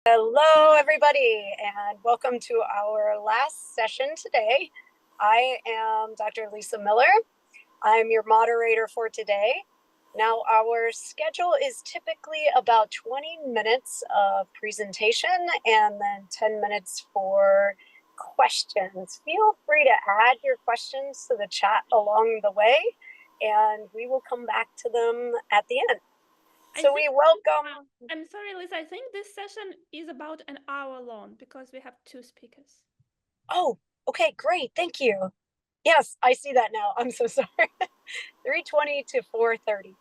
Hello, everybody, and welcome to our last session today. I am Dr. Lisa Miller. I'm your moderator for today. Now, our schedule is typically about 20 minutes of presentation and then 10 minutes for questions. Feel free to add your questions to the chat along the way, and we will come back to them at the end. So we welcome. I'm sorry, Liz. I think this session is about an hour long because we have two speakers. Oh, okay, great. Thank you. Yes, I see that now. I'm so sorry. 3:20 to 4:30.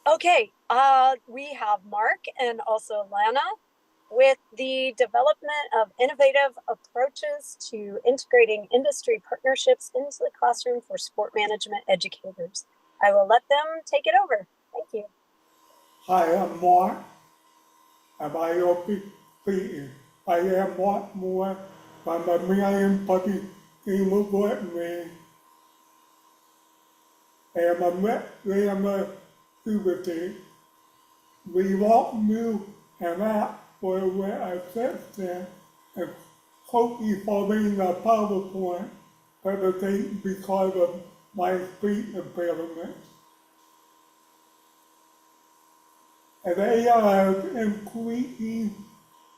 Okay, we have Mark and also Lana with the development of innovative approaches to integrating industry partnerships into the classroom for sport management educators. I will let them take it over. Thank you. Hi, I'm Mark. Am I speaking? I am Mark Moore from the Million Puppy Team of me. And I'm with Grandma Puberty. We welcome you and app for where I assistant and hopefully for being a PowerPoint presentation because of my speech impairment. And they are increasing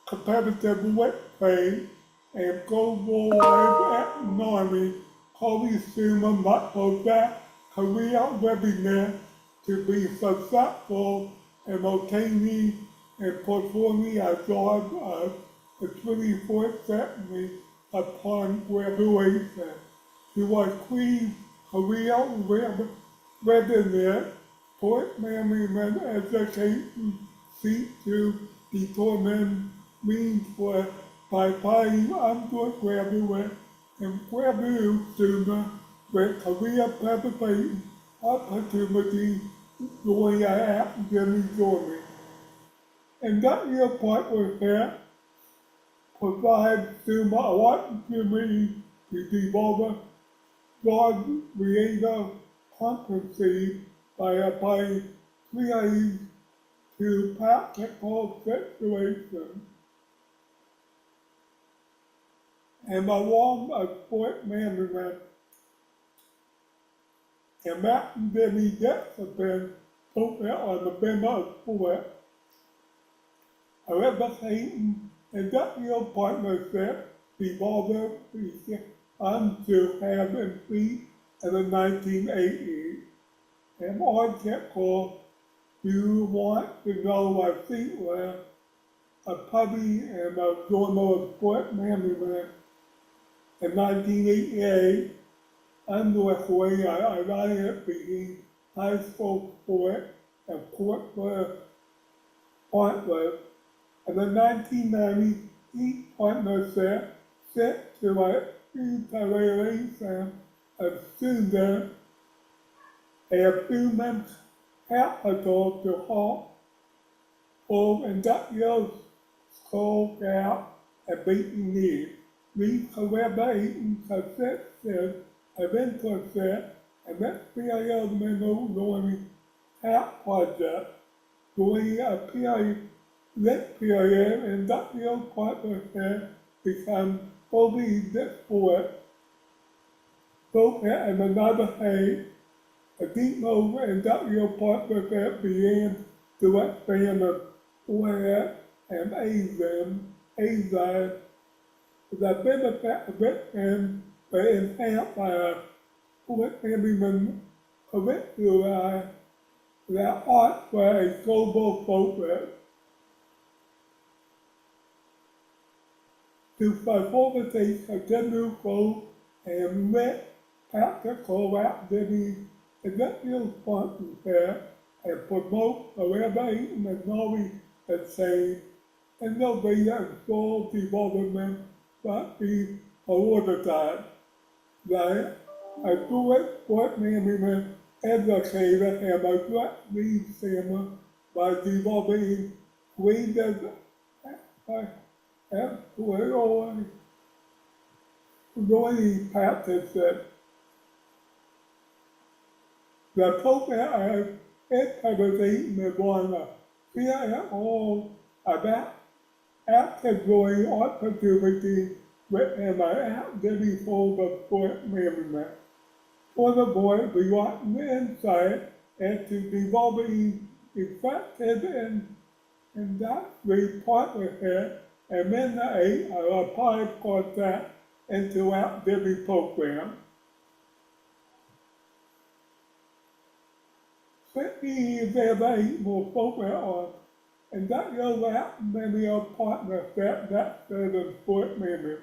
competitive workplace and global life economy, consumer much of that career readiness to be successful in obtaining and performing a job of the 24/7 upon graduation. To achieve career readiness, sport management education seeks to determine means for by finding undergraduate and graduate students with career preparation opportunities during their academic journey. Industrial partnership provides students an opportunity to develop broad creative competencies by applying creative to practical situations. And along a sport management and academic discipline focus on the member of sport, replicating industrial partnership developed until having feet in the 1980s. And article, do you want to know a secret, a puppy and a journal of sport management in 1988, underway a alliance between high school sport and corporate partners. And the 1990s, each partnership set to an evaluation of students and human capital to halt both industrial school gap and meeting needs. These collaborations consisted of internship and experimental learning app projects. During a period, this period, industrial partnership become fully disparate. Both at another phase, a deep move industrial partnership began to expand the OS and AZIM, the benefit of it and were enhanced by a sport management curricula that offer a global focus. To facilitate continued growth and met practical activities, industrial sponsorship, and promote collaboration and knowledge exchange, innovative and skill development must be prioritized. That a good sport management educator have addressed these themes by developing creative and learning practices. The program is integrating the one fear at all about actively opportunity within my activity for the sport management. For the board, we want insight into developing effective and industry partnership and mandate a applied concept into activity program. City evaluate will focus on industrial media partnership that serves sport members.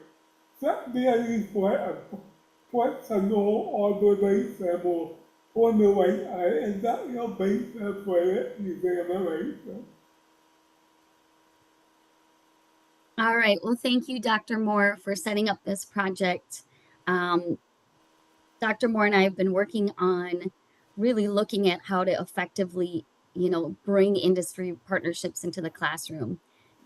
Secondary personal organization will formulate an industrial basis for its evaluation. All right, well, thank you, Dr. Moore, for setting up this project. Dr. Moore and I have been working on really looking at how to effectively, bring industry partnerships into the classroom.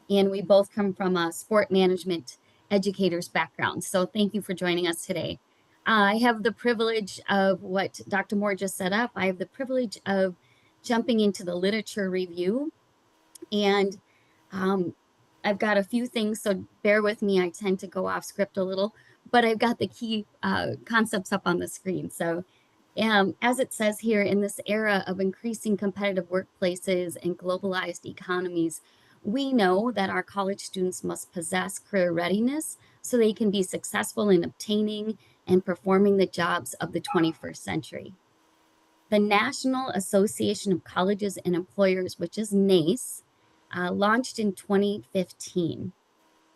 And we both come from a sport management educator's background. So thank you for joining us today. I have the privilege of what Dr. Moore just set up. I have the privilege of jumping into the literature review. And I've got a few things, so bear with me. I tend to go off script a little, but I've got the key concepts up on the screen. So as it says here, in this era of increasing competitive workplaces and globalized economies, we know that our college students must possess career readiness so they can be successful in obtaining and performing the jobs of the 21st century. The National Association of Colleges and Employers, which is NACE, launched in 2015.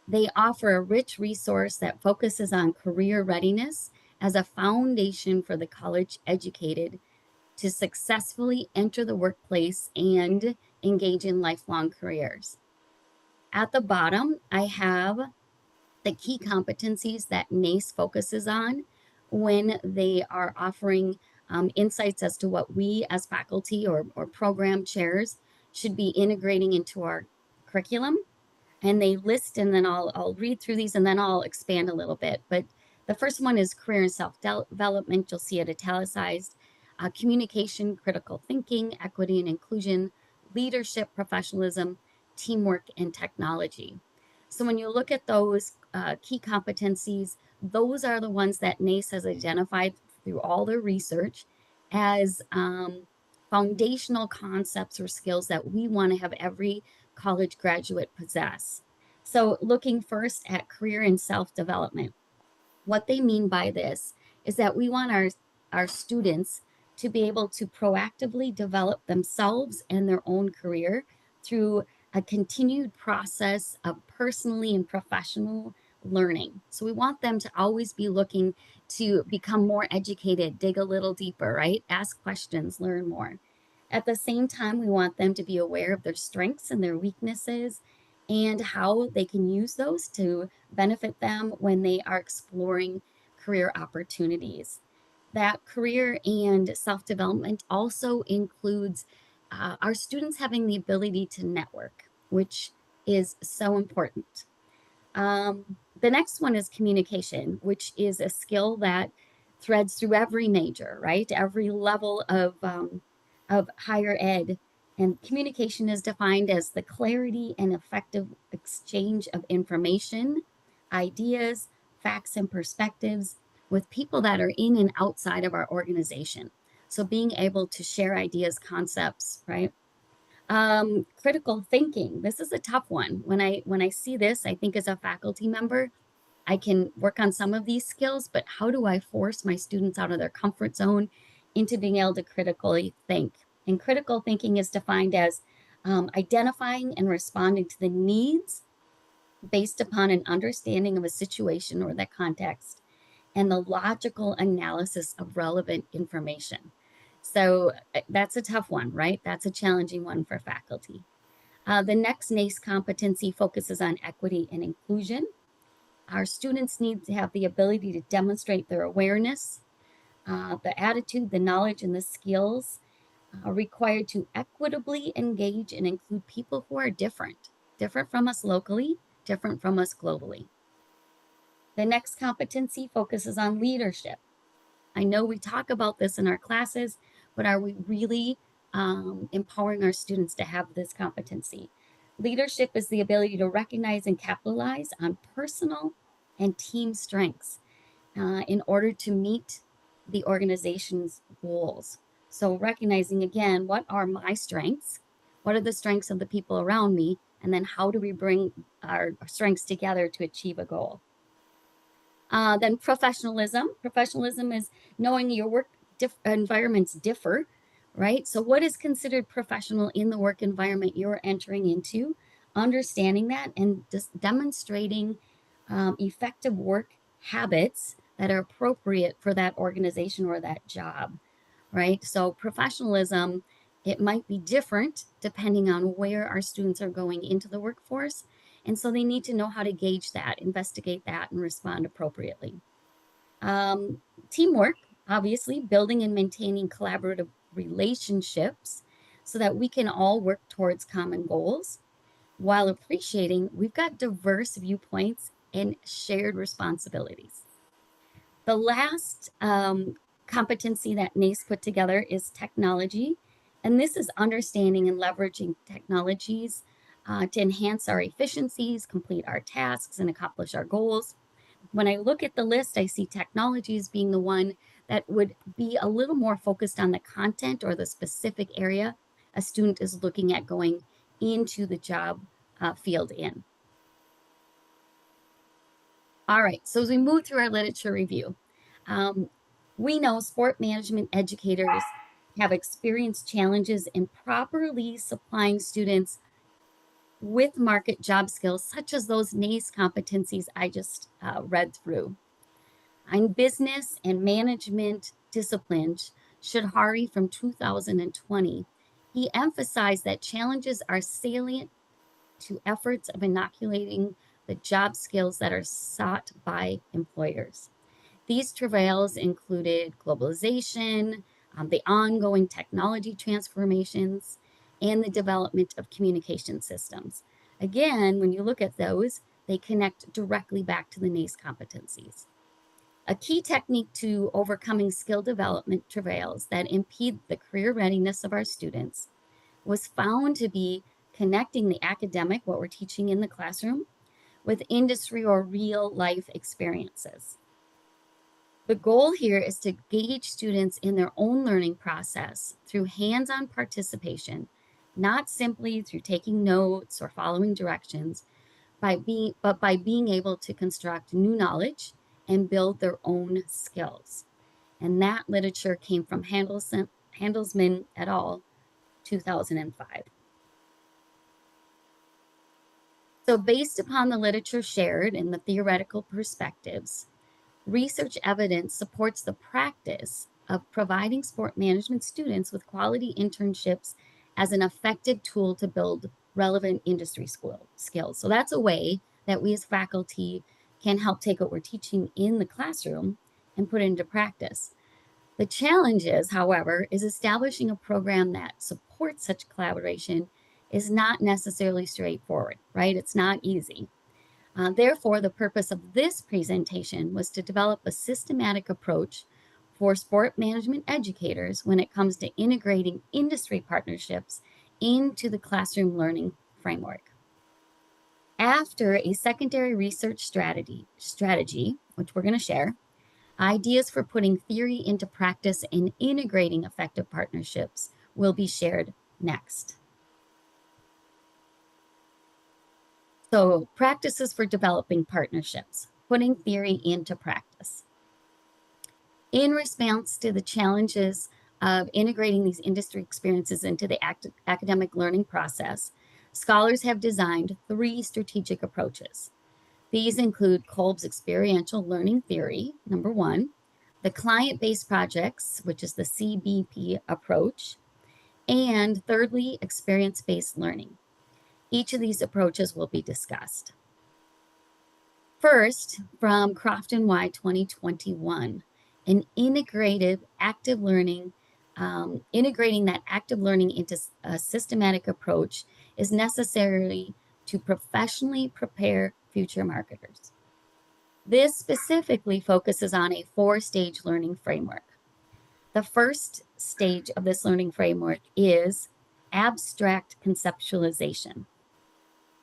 They offer a rich resource that focuses on career readiness as a foundation for the college educated to successfully enter the workplace and engage in lifelong careers. At the bottom, I have the key competencies that NACE focuses on when they are offering insights as to what we as faculty or program chairs should be integrating into our curriculum. And they list, and then I'll read through these and then I'll expand a little bit. But the first one is career and self-development. You'll see it italicized. Communication, critical thinking, equity and inclusion, leadership, professionalism, teamwork, and technology. So when you look at those key competencies, those are the ones that NACE has identified through all their research as foundational concepts or skills that we want to have every college graduate possess. So looking first at career and self-development, what they mean by this is that we want our students to be able to proactively develop themselves and their own career through a continued process of personally and professional learning. So we want them to always be looking to become more educated, dig a little deeper, right? Ask questions, learn more. At the same time, we want them to be aware of their strengths and their weaknesses and how they can use those to benefit them when they are exploring career opportunities. That career and self-development also includes our students having the ability to network, which is so important. The next one is communication, which is a skill that threads through every major, right? Every level of higher ed. And communication is defined as the clarity and effective exchange of information, ideas, facts, and perspectives with people that are in and outside of our organization. So being able to share ideas, concepts, right? Critical thinking. This is a tough one. When I see this, I think as a faculty member, I can work on some of these skills, but how do I force my students out of their comfort zone into being able to critically think? And critical thinking is defined as identifying and responding to the needs based upon an understanding of a situation or the context and the logical analysis of relevant information. So that's a tough one, right? That's a challenging one for faculty. The next NACE competency focuses on equity and inclusion. Our students need to have the ability to demonstrate their awareness, the attitude, the knowledge, and the skills required to equitably engage and include people who are different from us locally, different from us globally. The next competency focuses on leadership. I know we talk about this in our classes, but are we really empowering our students to have this competency? Leadership is the ability to recognize and capitalize on personal and team strengths in order to meet the organization's goals. So, recognizing again, what are my strengths? What are the strengths of the people around me? And then, how do we bring our strengths together to achieve a goal? Then, professionalism. Professionalism is knowing your work environments differ, right? So, what is considered professional in the work environment you're entering into? Understanding that and just demonstrating effective work habits that are appropriate for that organization or that job, right? So, professionalism, it might be different depending on where our students are going into the workforce. And so they need to know how to gauge that, investigate that, and respond appropriately. Teamwork, obviously, building and maintaining collaborative relationships so that we can all work towards common goals while appreciating we've got diverse viewpoints and shared responsibilities. The last competency that NACE put together is technology. And this is understanding and leveraging technologies to enhance our efficiencies, complete our tasks, and accomplish our goals. When I look at the list, I see technologies being the one that would be a little more focused on the content or the specific area a student is looking at going into the job field in. All right, so as we move through our literature review, we know sport management educators have experienced challenges in properly supplying students with market job skills, such as those NACE competencies I just read through. On business and management disciplines, Shadhari from 2020, he emphasized that challenges are salient to efforts of inoculating the job skills that are sought by employers. These travails included globalization, the ongoing technology transformations, and the development of communication systems. Again, when you look at those, they connect directly back to the NACE competencies. A key technique to overcoming skill development travails that impede the career readiness of our students was found to be connecting the academic, what we're teaching in the classroom, with industry or real life experiences. The goal here is to gauge students in their own learning process through hands-on participation, not simply through taking notes or following directions, but by being able to construct new knowledge and build their own skills. And that literature came from Handelsman et al., 2005. So based upon the literature shared and the theoretical perspectives, research evidence supports the practice of providing sport management students with quality internships as an effective tool to build relevant industry skills. So that's a way that we as faculty can help take what we're teaching in the classroom and put it into practice. The challenge is, however, is establishing a program that supports such collaboration is not necessarily straightforward, right? It's not easy. Therefore, the purpose of this presentation was to develop a systematic approach for sport management educators when it comes to integrating industry partnerships into the classroom learning framework. After a secondary research strategy, which we're going to share, ideas for putting theory into practice and integrating effective partnerships will be shared next. So, practices for developing partnerships, putting theory into practice. In response to the challenges of integrating these industry experiences into the academic learning process, scholars have designed 3 strategic approaches. These include Kolb's experiential learning theory, number 1, the client-based projects, which is the CBP approach, and thirdly, experience-based learning. Each of these approaches will be discussed. First, from Croft and Y 2021, an integrated active learning, integrating that active learning into a systematic approach is necessary to professionally prepare future marketers. This specifically focuses on a 4-stage learning framework. The first stage of this learning framework is abstract conceptualization.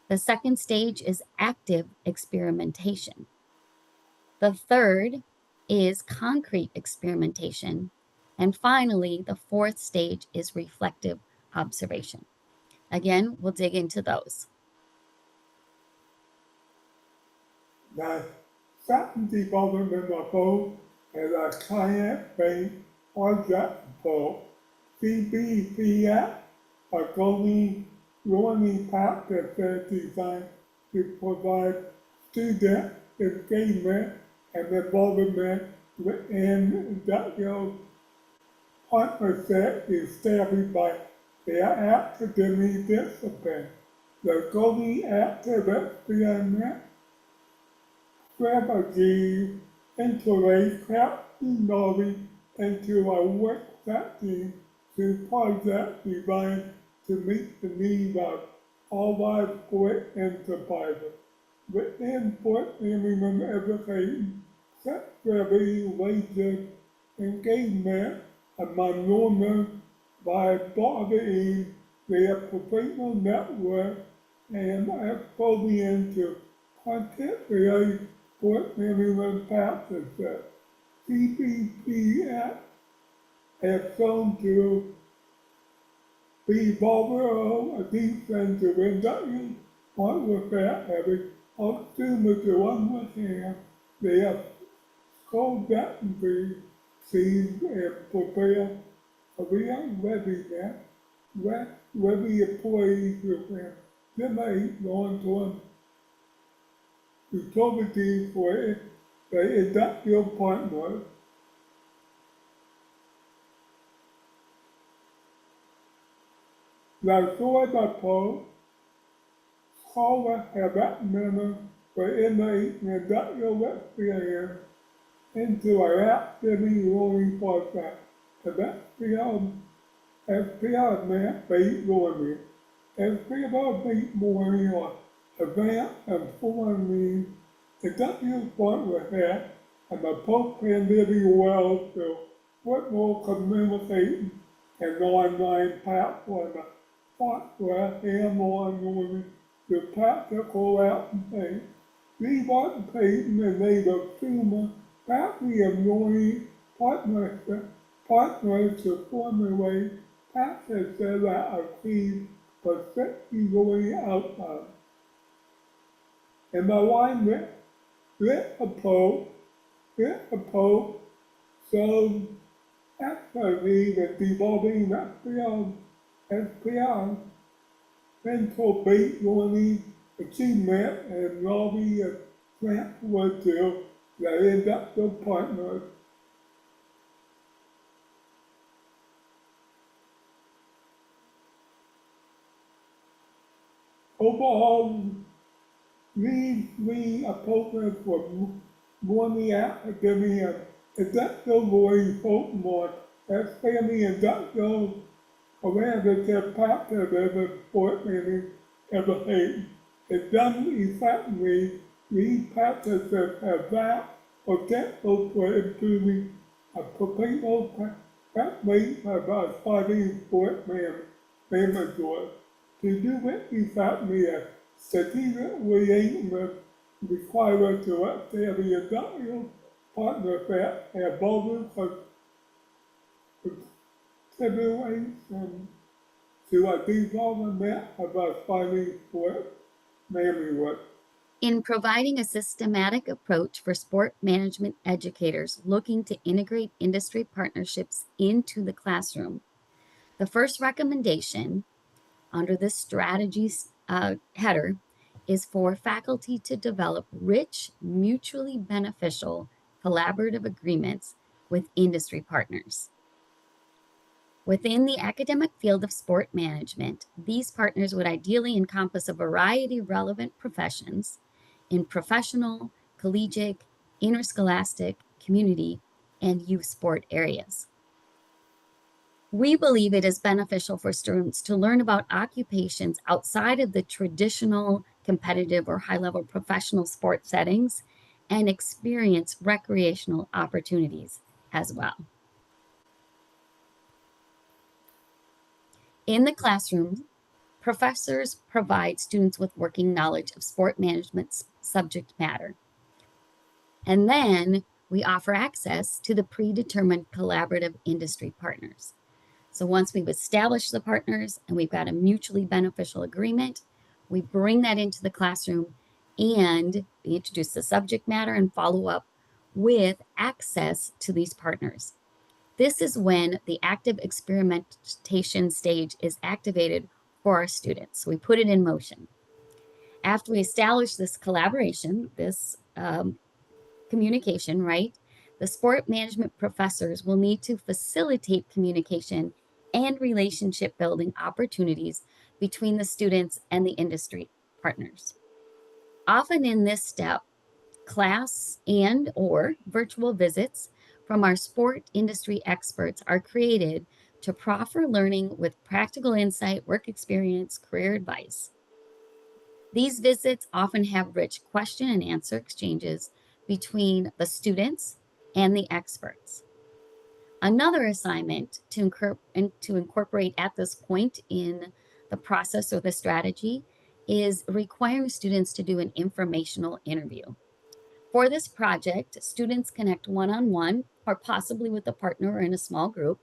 The second stage is active experimentation. The third is concrete experimentation. And finally, the fourth stage is reflective observation. Again, we'll dig into those. The second development approach is a client-based project approach. CBCS, a learning practices designed to provide student engagement and involvement within industrial partnership established by their academic discipline. The Goldie Active Experiment strategy integrates crafting knowledge into a work setting through project designed to meet the needs of all life sport enterprises. Within sport minimum education, set strategy wages engagement among learners by broadening their professional network and exposing to content-related sport minimum practices. CBCS has shown to be overall a decent to industrial partnership having consumers to understand their core dependency seen and prepare career readiness, ready employees who can generate long-term utility for the industrial partners. The third approach scholars have recommended for innate industrial experience into an activity learning process. The experiment-based learning, experiment-based learning or advanced and forming industrial partnership and the post-pandemic world to virtual communication and online platforms, software hands-on learning to practical application. These applications enable students faculty and learning partners to formulate practices that achieve specific learning outcomes. In alignment, this approach shows expertise in developing SPR, mental-based learning achievement and knowledge is transferred to the industrial partners. Overall, these three approaches for learning academia and industrial learning focus on expanding industrial awareness and practices in sport learning education. If done effectively, these practices have vast potential for improving a professional pathway of aspiring sport managers. To do it effectively, a strategic engagement required to establish industrial partnership and both consideration to a development of aspiring sport managers. In providing a systematic approach for sport management educators looking to integrate industry partnerships into the classroom, the first recommendation under the strategies header is for faculty to develop rich, mutually beneficial collaborative agreements with industry partners. Within the academic field of sport management, these partners would ideally encompass a variety of relevant professions in professional, collegiate, interscholastic, community, and youth sport areas. We believe it is beneficial for students to learn about occupations outside of the traditional competitive or high-level professional sports settings and experience recreational opportunities as well. In the classroom, Professors provide students with working knowledge of sport management subject matter. And then we offer access to the predetermined collaborative industry partners. So once we've established the partners and we've got a mutually beneficial agreement, we bring that into the classroom and we introduce the subject matter and follow up with access to these partners. This is when the active experimentation stage is activated for our students. So we put it in motion. After we establish this collaboration, this communication, right? The sport management professors will need to facilitate communication and relationship building opportunities between the students and the industry partners. Often in this step, class and or virtual visits from our sport industry experts are created to proffer learning with practical insight, work experience, career advice. These visits often have rich question and answer exchanges between the students and the experts. Another assignment to incorporate at this point in the process or the strategy is requiring students to do an informational interview. For this project, students connect one-on-one or possibly with a partner or in a small group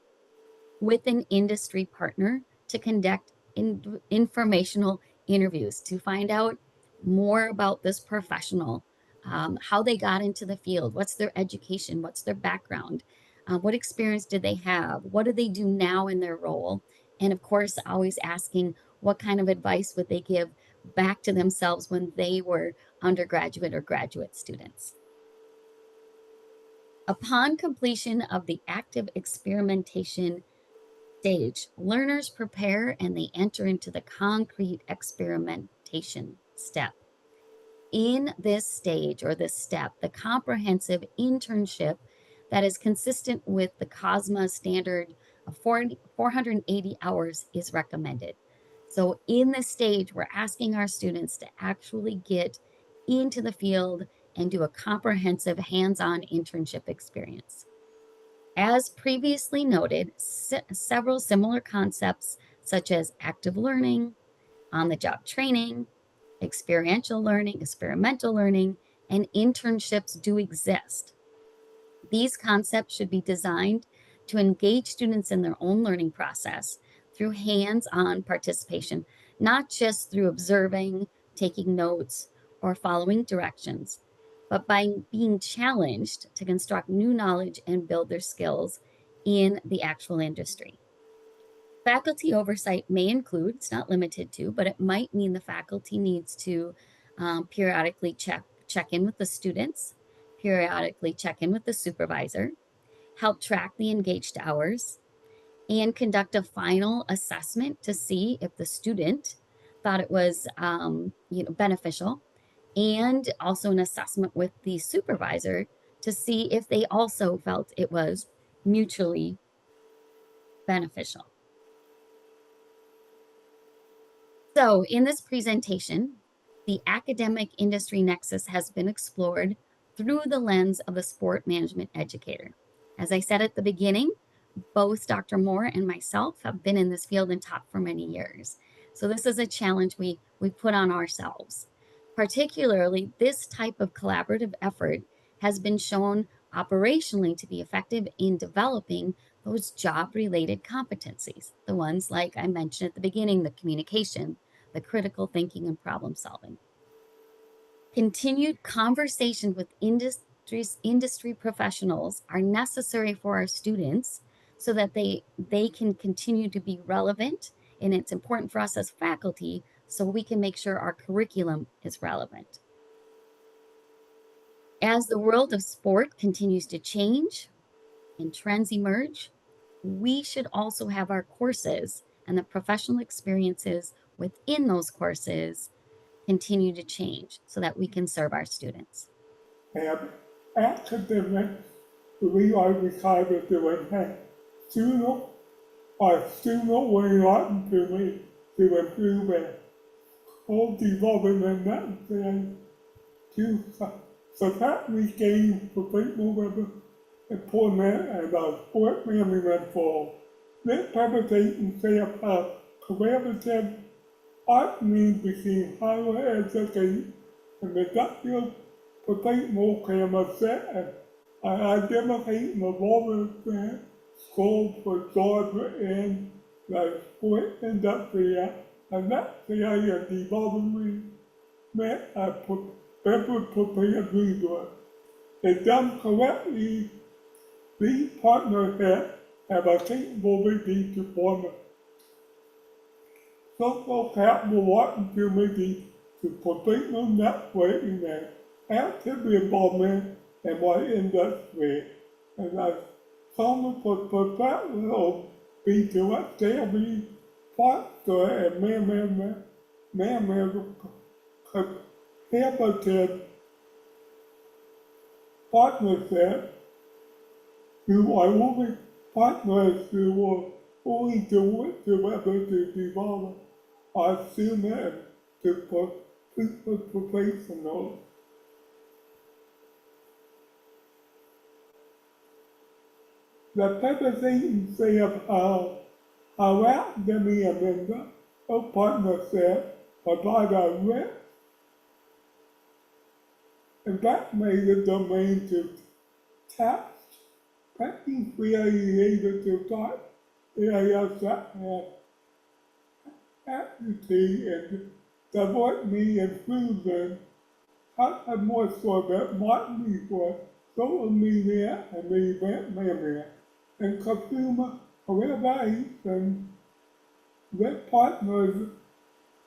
with an industry partner to conduct informational interviews to find out more about this professional, how they got into the field, what's their education, what's their background, what experience did they have, what do they do now in their role, and of course, always asking what kind of advice would they give back to themselves when they were undergraduate or graduate students. Upon completion of the active experimentation stage, learners prepare and they enter into the concrete experimentation step. In this stage or this step, the comprehensive internship that is consistent with the COSMA standard of 480 hours is recommended. So in this stage, we're asking our students to actually get into the field and do a comprehensive hands-on internship experience. As previously noted, several similar concepts such as active learning, on-the-job training, experiential learning, experimental learning, and internships do exist. These concepts should be designed to engage students in their own learning process through hands-on participation, not just through observing, taking notes, or following directions, but by being challenged to construct new knowledge and build their skills in the actual industry. Faculty oversight may include, it's not limited to, but it might mean the faculty needs to periodically check in with the students, periodically check in with the supervisor, help track the engaged hours, and conduct a final assessment to see if the student thought it was beneficial, and also an assessment with the supervisor to see if they also felt it was mutually beneficial. So in this presentation, the academic industry nexus has been explored through the lens of the sport management educator. As I said at the beginning, both Dr. Moore and myself have been in this field and taught for many years. So this is a challenge we put on ourselves. Particularly, this type of collaborative effort has been shown operationally to be effective in developing those job-related competencies, the ones like I mentioned at the beginning, the communication, the critical thinking, and problem solving. Continued conversation with industry professionals are necessary for our students so that they can continue to be relevant, and it's important for us as faculty so we can make sure our curriculum is relevant. As the world of sport continues to change and trends emerge, we should also have our courses and the professional experiences within those courses continue to change so that we can serve our students. And academics, we are decided to enhance student way on to improve their whole development and to so that we gain complete employment and sport management for this presentation say about collaborative partnering between higher education and industrial professional camera set and identifying the volunteer schools for Georgia in the sport industry and that's the area of development a better prepared resource. If done correctly, these partnerships have a capability to form a social capital opportunity to professional networking and active involvement in my industry. And I come for professional be to a daily foster and man collaborative partnership who are only partners who will only do it together to develop our students to people professionals. The presentation of our academy agenda of partnership provide a rich and that made the domain to tap practice related to thought areas that have aptitude and diversity inclusion, have more so that marketing for social media and the event media and consumer realization that partners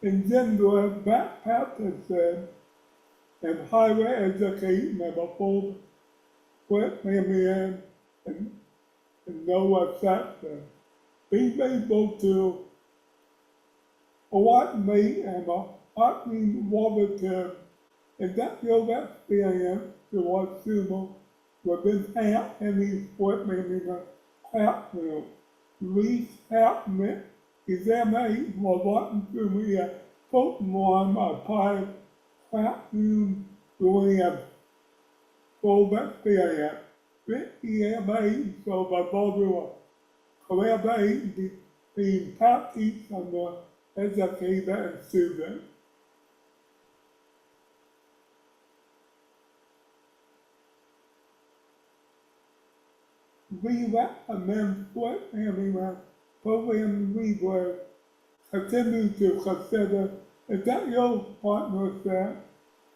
in gender backpacking and higher education of a full work media and no sector. Being able to coordinate and partnering innovative industrial experience to our students within half any sport management classroom. These happening examination was what to me a Pokemon applied classroom doing a full experience. This EMA so by both collaborating between practice and the educator and student. We recommend sport management program we will continue to consider industrial partnership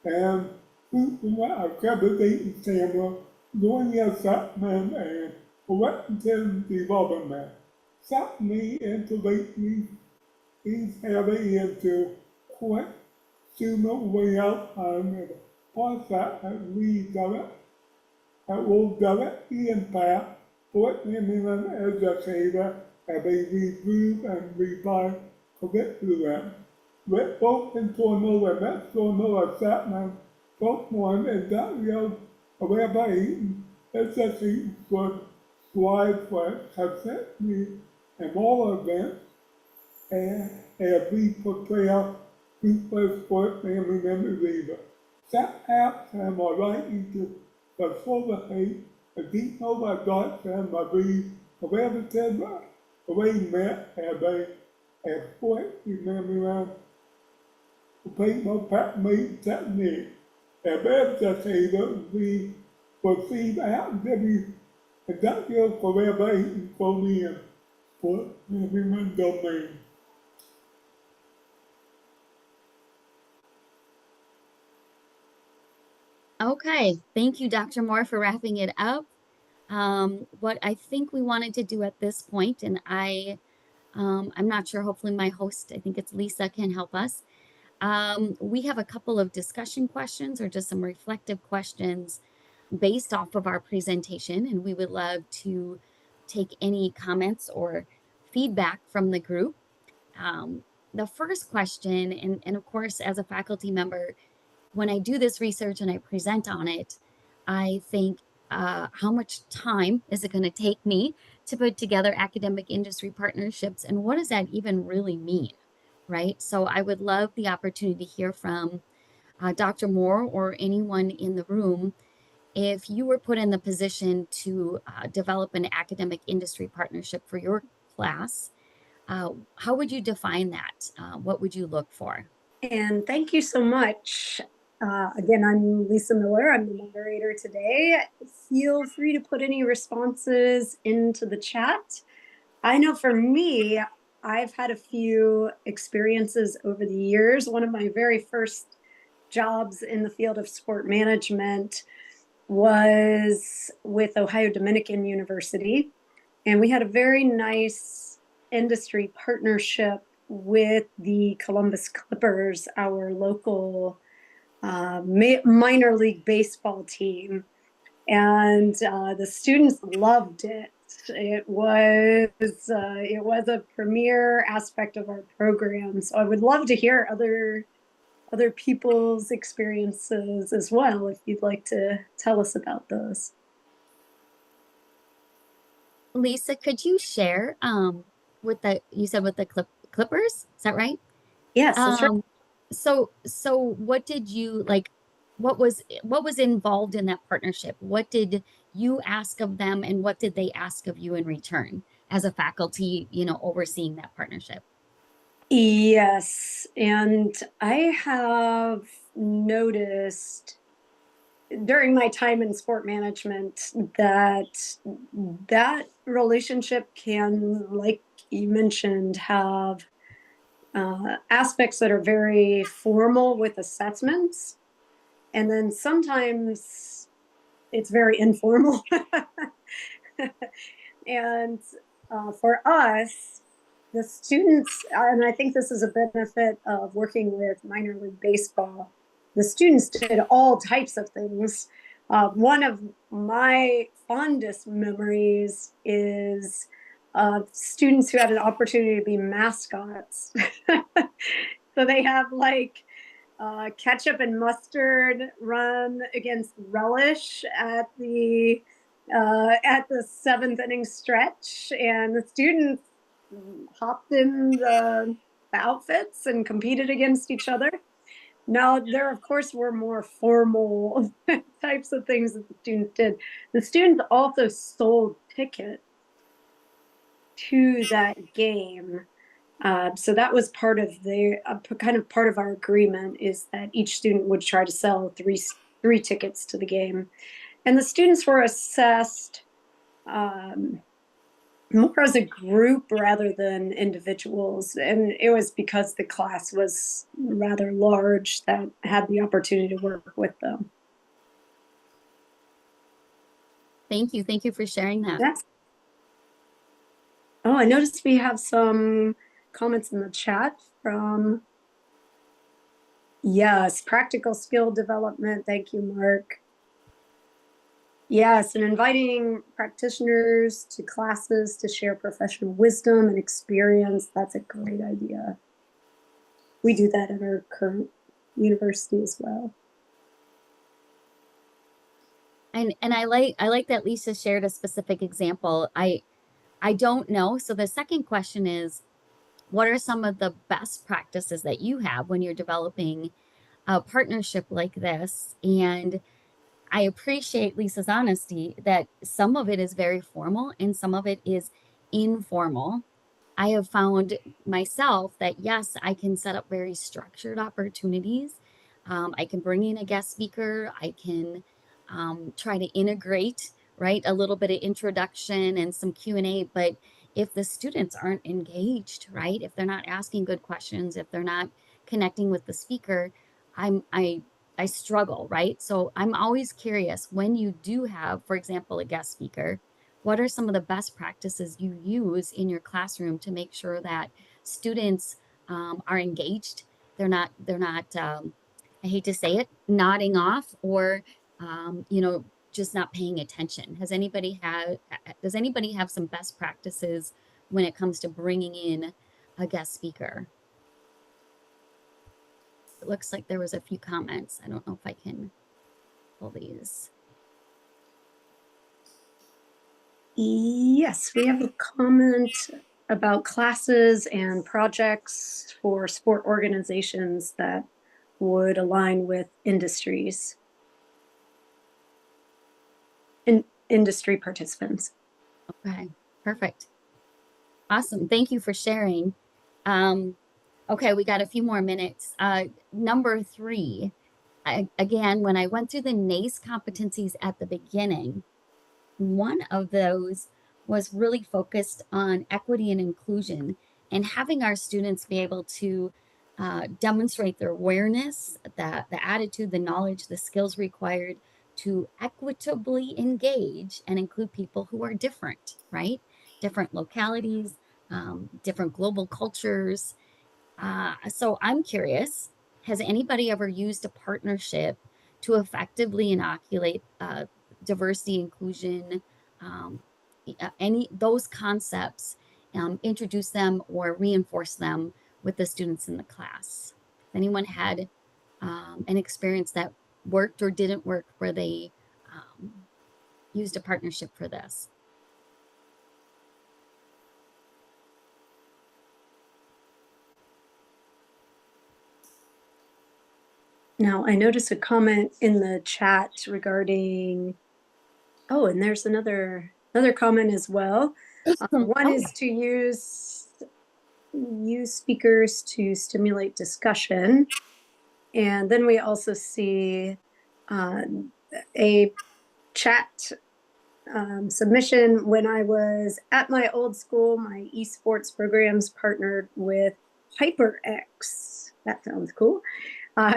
and accreditation standard during assessment and corrective development. Certainly integration is heavy into quick student layout and process that we direct that will directly impact sport management educator as they review and revise curriculum. With both internal and external assessment, both one and industrial evaluation education should strive for consistency in all events and as we prepare people sport management leaders. Set apps and are likely to facilitate a detailed adoption of these collaborative arrangements as a sport management professional practice technique. As educators, we perceive activity industrial collaboration from the sport management domain. Okay, thank you, Dr. Moore, for wrapping it up. What I think we wanted to do at this point, and I'm not sure, hopefully my host, I think it's Lisa, can help us. We have a couple of discussion questions or just some reflective questions based off of our presentation, and we would love to take any comments or feedback from the group. The first question, and of course, as a faculty member, when I do this research and I present on it, I think, how much time is it going to take me to put together academic industry partnerships, and what does that even really mean, right? So I would love the opportunity to hear from Dr. Moore or anyone in the room. If you were put in the position to develop an academic industry partnership for your class, How would you define that? What would you look for? And thank you so much. Again, I'm Lisa Miller. I'm the moderator today. Feel free to put any responses into the chat. I know for me, I've had a few experiences over the years. One of my very first jobs in the field of sport management was with Ohio Dominican University. And we had a very nice industry partnership with the Columbus Clippers, our local minor league baseball team. And the students loved it. It was a premier aspect of our program. So I would love to hear other people's experiences as well, if you'd like to tell us about those. Lisa, could you share with the Clippers? Is that right? Yes, that's right. So what did you like? What was involved in that partnership? What did you ask of them, and what did they ask of you in return as a faculty, overseeing that partnership? Yes, and I have noticed during my time in sport management that relationship can, like you mentioned, have aspects that are very formal with assessments, and then sometimes it's very informal. And for us, the students, and I think this is a benefit of working with minor league baseball, the students did all types of things. One of my fondest memories is students who had an opportunity to be mascots. So they have like ketchup and mustard run against relish at the 7th inning stretch, and the students hopped in the outfits and competed against each other. Now, there, of course, were more formal types of things that the students did. The students also sold tickets to that game. So that was part of the kind of part of our agreement, is that each student would try to sell three tickets to the game. And the students were assessed more as a group rather than individuals. And it was because the class was rather large that had the opportunity to work with them. Thank you. Thank you for sharing that. Yes. Oh, I noticed we have some comments in the chat from, yes, practical skill development. Thank you, Mark. Yes, and inviting practitioners to classes to share professional wisdom and experience. That's a great idea. We do that at our current university as well. And I like that Lisa shared a specific example. I don't know. So the second question is, what are some of the best practices that you have when you're developing a partnership like this? And I appreciate Lisa's honesty that some of it is very formal and some of it is informal. I have found myself that, yes, I can set up very structured opportunities. I can bring in a guest speaker. I can try to integrate, right, a little bit of introduction and some Q&A. But if the students aren't engaged, right, if they're not asking good questions, if they're not connecting with the speaker, I struggle, right? So I'm always curious, when you do have, for example, a guest speaker, what are some of the best practices you use in your classroom to make sure that students are engaged? They're not I hate to say it, nodding off, or just not paying attention. Does anybody have some best practices when it comes to bringing in a guest speaker? It looks like there was a few comments. I don't know if I can pull these. Yes, we have a comment about classes and projects for sport organizations that would align with industries and industry participants. Okay, perfect. Awesome. Thank you for sharing. Okay, we got a few more minutes. Number 3, again, when I went through the NACE competencies at the beginning, one of those was really focused on equity and inclusion and having our students be able to demonstrate their awareness, the attitude, the knowledge, the skills required to equitably engage and include people who are different, right? Different localities, different global cultures. So I'm curious, has anybody ever used a partnership to effectively inoculate diversity, inclusion, um, any those concepts, introduce them or reinforce them with the students in the class? Anyone had an experience that worked or didn't work where they used a partnership for this? Now, I noticed a comment in the chat regarding, oh, and there's another comment as well. One Oh. is to use speakers to stimulate discussion. And then we also see a chat submission. When I was at my old school, my esports programs partnered with HyperX. That sounds cool.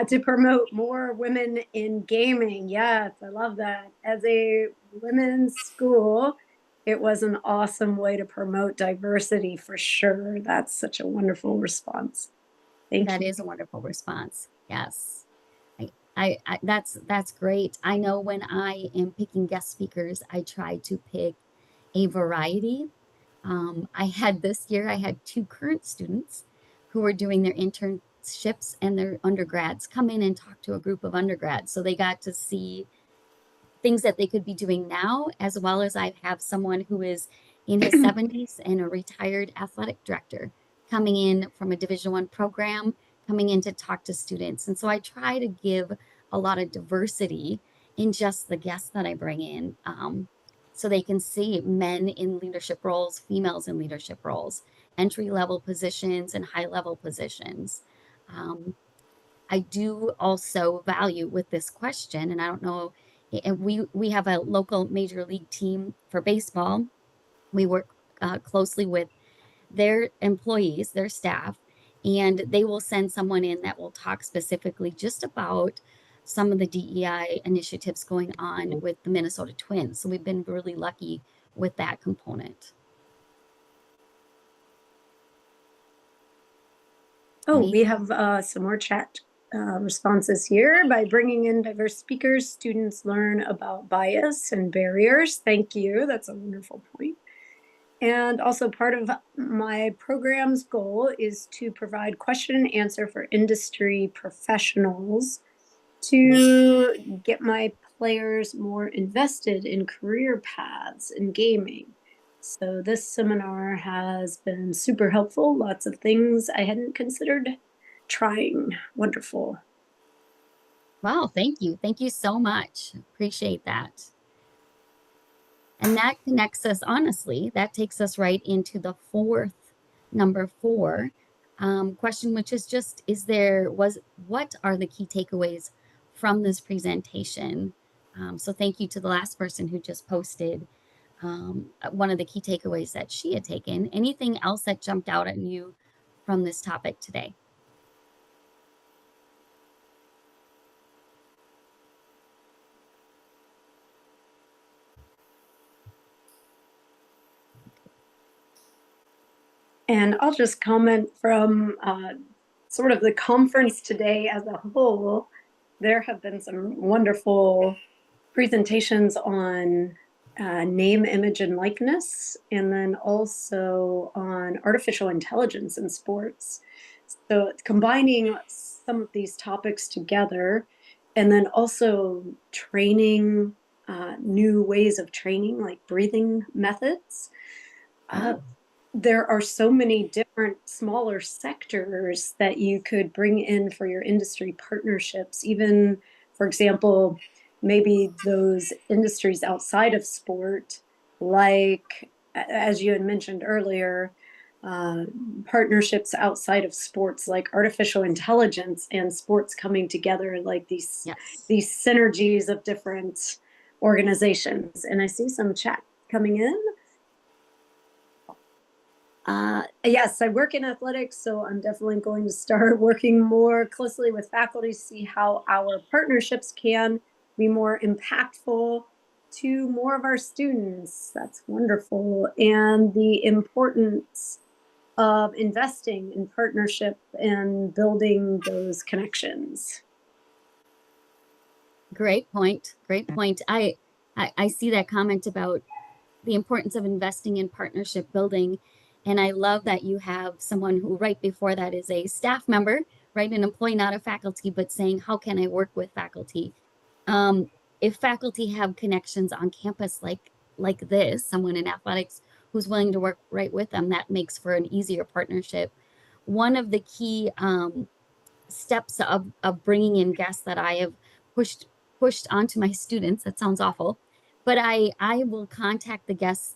To promote more women in gaming. Yes, I love that. As a women's school, it was an awesome way to promote diversity for sure. That's such a wonderful response. Thank That you. is a wonderful response. Yes. That's great. I know when I am picking guest speakers, I try to pick a variety. I had this year, I had 2 current students who were doing their internships and their undergrads come in and talk to a group of undergrads. So they got to see things that they could be doing now, as well as I have someone who is in his 70s and a retired athletic director coming in from a Division I program, coming in to talk to students. And so I try to give a lot of diversity in just the guests that I bring in, so they can see men in leadership roles, females in leadership roles, entry level positions, and high level positions. I do also value with this question, and I don't know, and we have a local major league team for baseball. We work closely with their employees, their staff, and they will send someone in that will talk specifically just about some of the DEI initiatives going on with the Minnesota Twins. So we've been really lucky with that component. Oh, we have some more chat responses here. By bringing in diverse speakers, students learn about bias and barriers. Thank you. That's a wonderful point. And also part of my program's goal is to provide question and answer for industry professionals to get my players more invested in career paths in gaming. So this seminar has been super helpful. Lots of things I hadn't considered trying. Wonderful. Wow, thank you. Thank you so much. Appreciate that. And that connects us, honestly, that takes us right into the number 4 question, which is just, what are the key takeaways from this presentation? So thank you to the last person who just posted one of the key takeaways that she had taken. Anything else that jumped out at you from this topic today? And I'll just comment from sort of the conference today as a whole. There have been some wonderful presentations on name, image, and likeness, and then also on artificial intelligence in sports. So combining some of these topics together, and then also training, new ways of training, like breathing methods. There are so many different smaller sectors that you could bring in for your industry partnerships. Even, for example, maybe those industries outside of sport, like, as you had mentioned earlier, partnerships outside of sports, like artificial intelligence and sports coming together, like these synergies of different organizations. And I see some chat coming in. Yes, I work in athletics, so I'm definitely going to start working more closely with faculty to see how our partnerships can be more impactful to more of our students. That's wonderful. And the importance of investing in partnership and building those connections. Great point. Great point. I see that comment about the importance of investing in partnership building. And I love that you have someone who right before that is a staff member, right? An employee, not a faculty, but saying, how can I work with faculty? If faculty have connections on campus like this, someone in athletics who's willing to work right with them, that makes for an easier partnership. One of the key steps of bringing in guests that I have pushed onto my students, that sounds awful, but I will contact the guests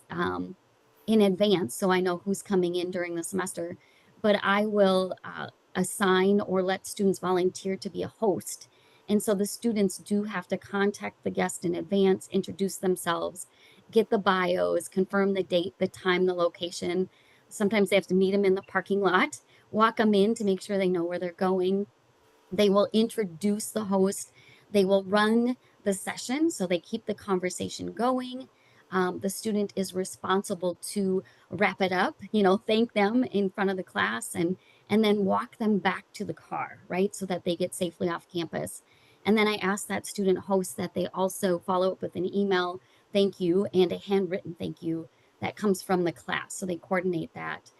in advance so I know who's coming in during the semester, but I will assign or let students volunteer to be a host. And so the students do have to contact the guest in advance, introduce themselves, get the bios, confirm the date, the time, the location. Sometimes they have to meet them in the parking lot, walk them in to make sure they know where they're going. They will introduce the host. They will run the session so they keep the conversation going. The student is responsible to wrap it up, thank them in front of the class and then walk them back to the car, right? So that they get safely off campus. And then I ask that student host that they also follow up with an email thank you and a handwritten thank you that comes from the class. So they coordinate that.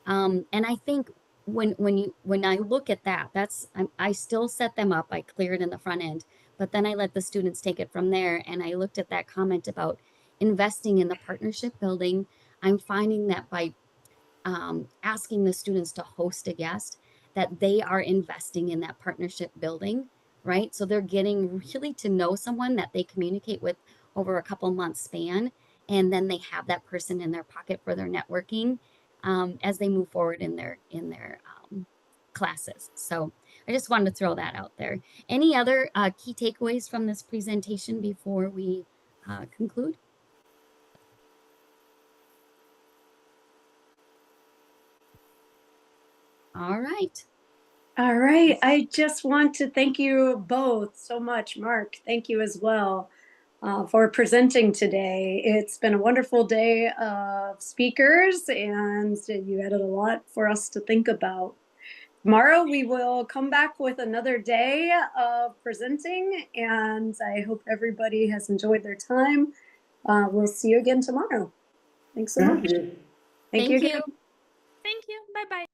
And I think when I look at that, I still set them up. I clear it in the front end, but then I let the students take it from there. And I looked at that comment about investing in the partnership building. I'm finding that by asking the students to host a guest, that they are investing in that partnership building, right? So they're getting really to know someone that they communicate with over a couple months span, and then they have that person in their pocket for their networking as they move forward in their classes. So I just wanted to throw that out there. Any other key takeaways from this presentation before we conclude? All right. All right. I just want to thank you both so much. Mark, thank you as well for presenting today. It's been a wonderful day of speakers, and you added a lot for us to think about. Tomorrow we will come back with another day of presenting, and I hope everybody has enjoyed their time. We'll see you again tomorrow. Thanks so much. Thank you. Thank you again. Thank you. Bye-bye.